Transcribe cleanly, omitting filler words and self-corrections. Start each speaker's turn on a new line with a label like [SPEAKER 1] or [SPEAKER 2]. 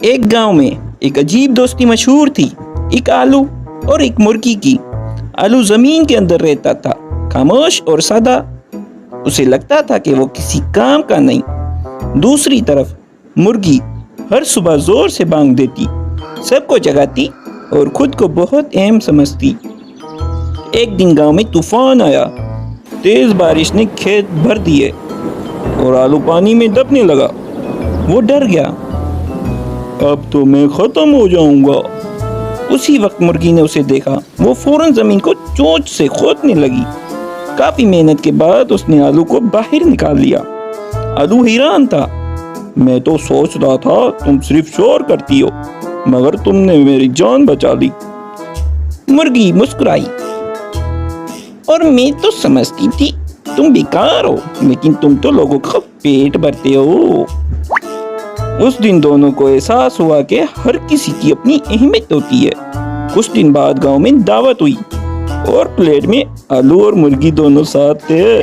[SPEAKER 1] ایک گاؤں میں ایک عجیب دوستی مشہور تھی، ایک آلو اور ایک مرغی کی۔ آلو زمین کے اندر رہتا تھا، خاموش اور سادہ، اسے لگتا تھا کہ وہ کسی کام کا نہیں۔ دوسری طرف مرغی ہر صبح زور سے بانگ دیتی، سب کو جگاتی اور خود کو بہت اہم سمجھتی۔ ایک دن گاؤں میں طوفان آیا، تیز بارش نے کھیت بھر دیے اور آلو پانی میں دبنے لگا۔ وہ ڈر گیا، اب تو میں ختم ہو جاؤں گا۔ اسی وقت مرغی نے اسے دیکھا، وہ فوراً زمین کو چونچ سے کھودنے لگی۔ کافی محنت کے بعد اس نے آلو کو باہر نکال لیا۔ آلو حیران تھا، میں تو سوچ رہا تھا تم صرف شور کرتی ہو، مگر تم نے میری جان بچا لی۔ مرغی مسکرائی، اور میں تو سمجھتی تھی تم بیکار ہو، لیکن تم تو لوگوں کا پیٹ بھرتے ہو۔ اس دن دونوں کو احساس ہوا کہ ہر کسی کی اپنی اہمیت ہوتی ہے۔ کچھ دن بعد گاؤں میں دعوت ہوئی اور پلیٹ میں آلو اور مرغی دونوں ساتھ تھے۔